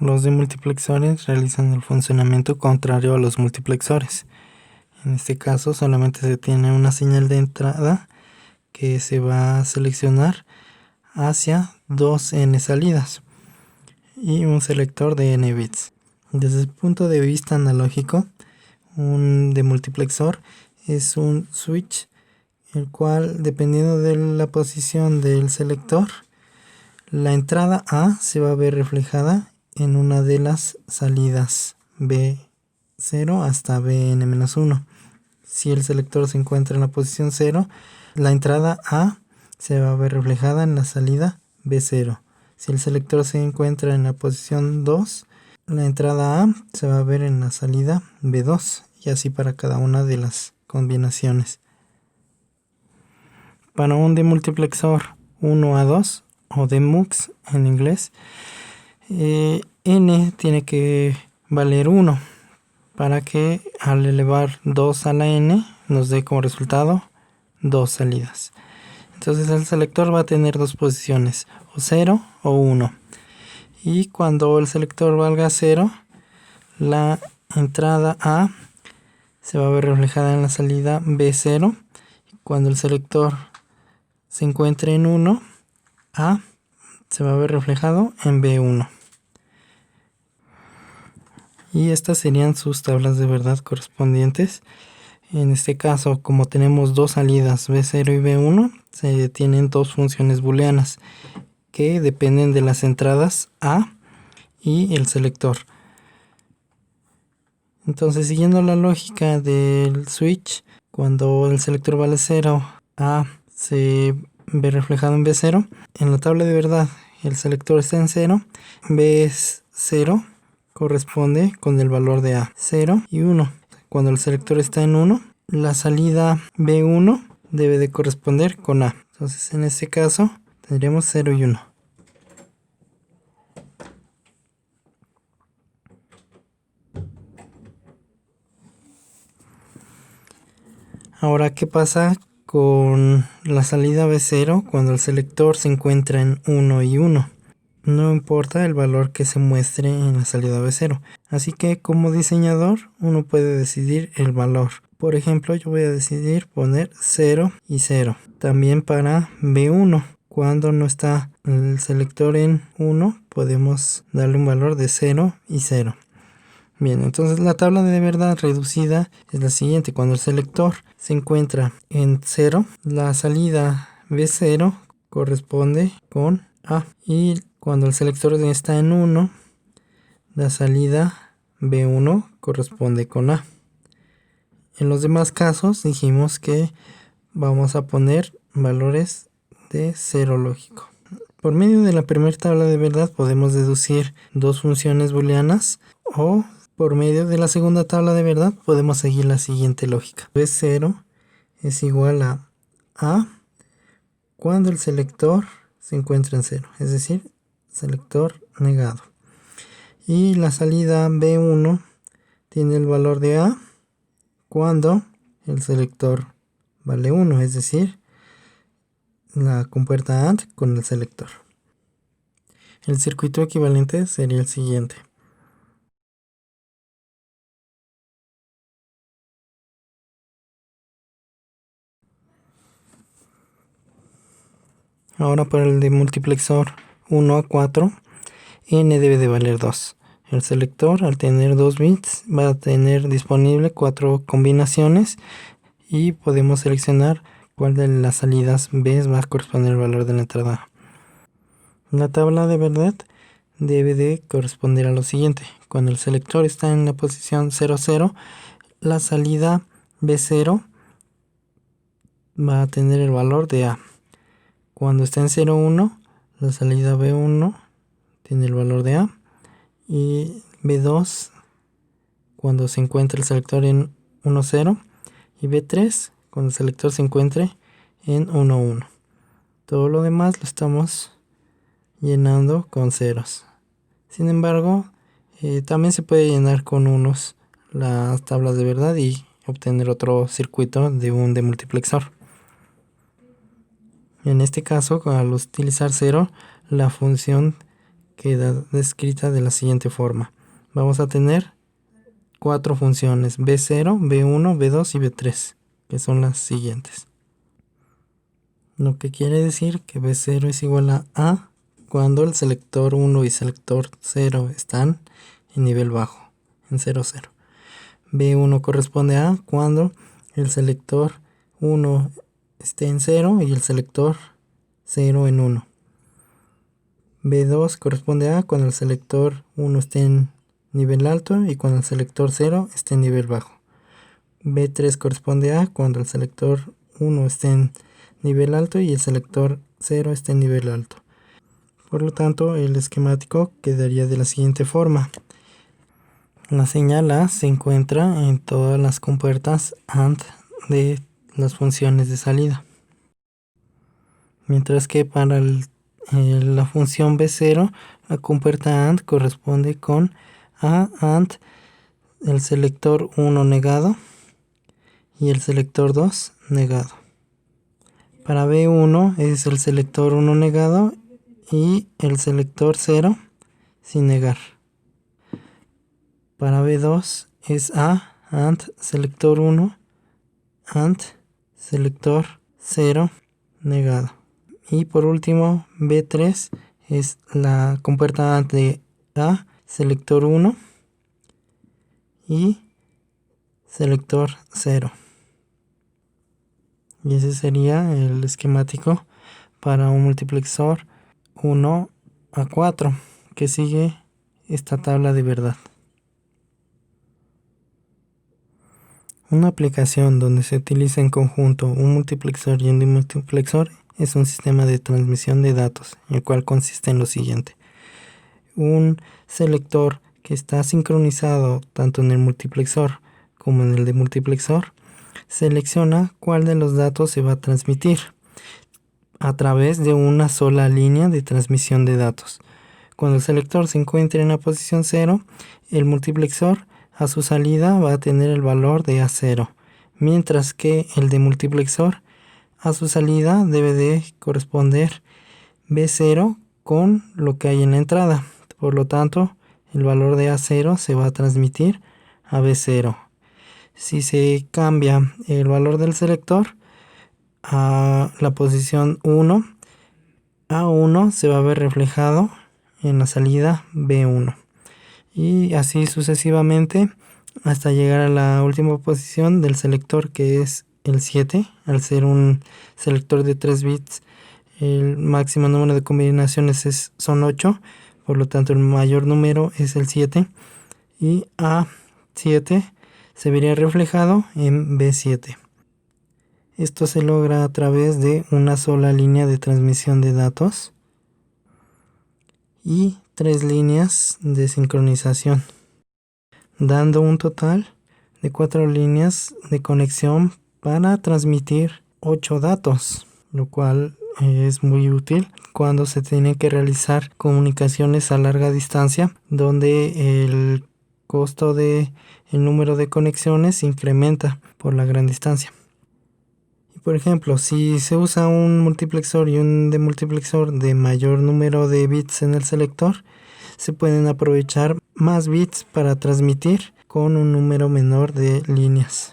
Los demultiplexores realizan el funcionamiento contrario a los multiplexores. En este caso solamente se tiene una señal de entrada que se va a seleccionar hacia 2 n salidas y un selector de n bits. Desde el punto de vista analógico, un demultiplexor es un switch, el cual, dependiendo de la posición del selector, la entrada A se va a ver reflejada en una de las salidas B0 hasta Bn-1. Si el selector se encuentra en la posición 0, la entrada A se va a ver reflejada en la salida B0. Si el selector se encuentra en la posición 2, la entrada A se va a ver en la salida B2, y así para cada una de las combinaciones. Para un demultiplexor 1A2 o demux en inglés, n tiene que valer 1 para que al elevar 2 a la n nos dé como resultado 2 salidas. Entonces el selector va a tener dos posiciones, o 0 o 1. Y cuando el selector valga 0, la entrada A se va a ver reflejada en la salida B0. Cuando el selector se encuentre en 1, A se va a ver reflejado en B1. Y estas serían sus tablas de verdad correspondientes. En este caso, como tenemos dos salidas B0 y B1, se tienen dos funciones booleanas que dependen de las entradas A y el selector. Entonces, siguiendo la lógica del switch, cuando el selector vale 0, A se ve reflejado en B0. En la tabla de verdad, el selector está en 0, B es 0, corresponde con el valor de A, 0 y 1. Cuando el selector está en 1, la salida B1 debe de corresponder con A. Entonces, en este caso, tendríamos 0 y 1. Ahora, ¿qué pasa con la salida B0 cuando el selector se encuentra en 1 y 1? No importa el valor que se muestre en la salida B0. Así que como diseñador uno puede decidir el valor. Por ejemplo, yo voy a decidir poner 0 y 0. También para B1. Cuando no está el selector en 1, podemos darle un valor de 0 y 0. Bien, entonces la tabla de verdad reducida es la siguiente. Cuando el selector se encuentra en 0, la salida B0 corresponde con A. Y cuando el selector está en 1, la salida B1 corresponde con A. En los demás casos dijimos que vamos a poner valores de 0 lógico. Por medio de la primera tabla de verdad podemos deducir dos funciones booleanas, o por medio de la segunda tabla de verdad podemos seguir la siguiente lógica. B0 es igual a A cuando el selector se encuentra en 0, es decir, selector negado. Y la salida B1 tiene el valor de A cuando el selector vale 1, es decir, la compuerta AND con el selector. El circuito equivalente sería el siguiente. Ahora para el demultiplexor 1 a 4, n debe de valer 2. El selector, al tener 2 bits, va a tener disponible 4 combinaciones y podemos seleccionar cuál de las salidas B va a corresponder al valor de la entrada A. La tabla de verdad debe de corresponder a lo siguiente. Cuando el selector está en la posición 0, 0, la salida B0 va a tener el valor de A. Cuando está en 0, 1, la salida B1 tiene el valor de A. Y B2 cuando se encuentra el selector en 1, 0. Y B3 cuando el selector se encuentre en 1, 1. Todo lo demás lo estamos llenando con ceros. Sin embargo, también se puede llenar con unos las tablas de verdad y obtener otro circuito de un demultiplexor. En este caso, al utilizar 0, la función queda descrita de la siguiente forma. Vamos a tener 4 funciones: B0, B1, B2 y B3, que son las siguientes. Lo que quiere decir que B0 es igual a cuando el selector 1 y selector 0 están en nivel bajo, en 0, 0. B1 corresponde a cuando el selector 1 esté en 0 y el selector 0 en 1. B2 corresponde a cuando el selector 1 esté en nivel alto y cuando el selector 0 esté en nivel bajo. B3 corresponde a cuando el selector 1 esté en nivel alto y el selector 0 esté en nivel alto. Por lo tanto, el esquemático quedaría de la siguiente forma. La señal A se encuentra en todas las compuertas AND de las funciones de salida. Mientras que para la función B0, la compuerta AND corresponde con A AND el selector 1 negado y el selector 2 negado. Para B1 es el selector 1 negado y el selector 0 sin negar. Para B2 es A AND selector 1 AND selector 0 negado. Y por último, B3 es la compuerta AND de A selector 1 y selector 0. Y ese sería el esquemático para un multiplexor 1 a 4 que sigue esta tabla de verdad. Una aplicación donde se utiliza en conjunto un multiplexor y un demultiplexor es un sistema de transmisión de datos, el cual consiste en lo siguiente. Un selector que está sincronizado tanto en el multiplexor como en el demultiplexor selecciona cuál de los datos se va a transmitir a través de una sola línea de transmisión de datos. Cuando el selector se encuentre en la posición 0, el multiplexor a su salida va a tener el valor de A0, mientras que el demultiplexor a su salida debe de corresponder B0 con lo que hay en la entrada. Por lo tanto, el valor de A0 se va a transmitir a B0. Si se cambia el valor del selector a la posición 1, A1 se va a ver reflejado en la salida B1. Y así sucesivamente hasta llegar a la última posición del selector, que es el 7. Al ser un selector de 3 bits, el máximo número de combinaciones son 8. Por lo tanto, el mayor número es el 7. Y A7 se vería reflejado en B7. Esto se logra a través de una sola línea de transmisión de datos y 3 líneas de sincronización, dando un total de 4 líneas de conexión para transmitir 8 datos, lo cual es muy útil cuando se tienen que realizar comunicaciones a larga distancia, donde el costo de el número de conexiones se incrementa por la gran distancia. Por ejemplo, si se usa un multiplexor y un demultiplexor de mayor número de bits en el selector, se pueden aprovechar más bits para transmitir con un número menor de líneas.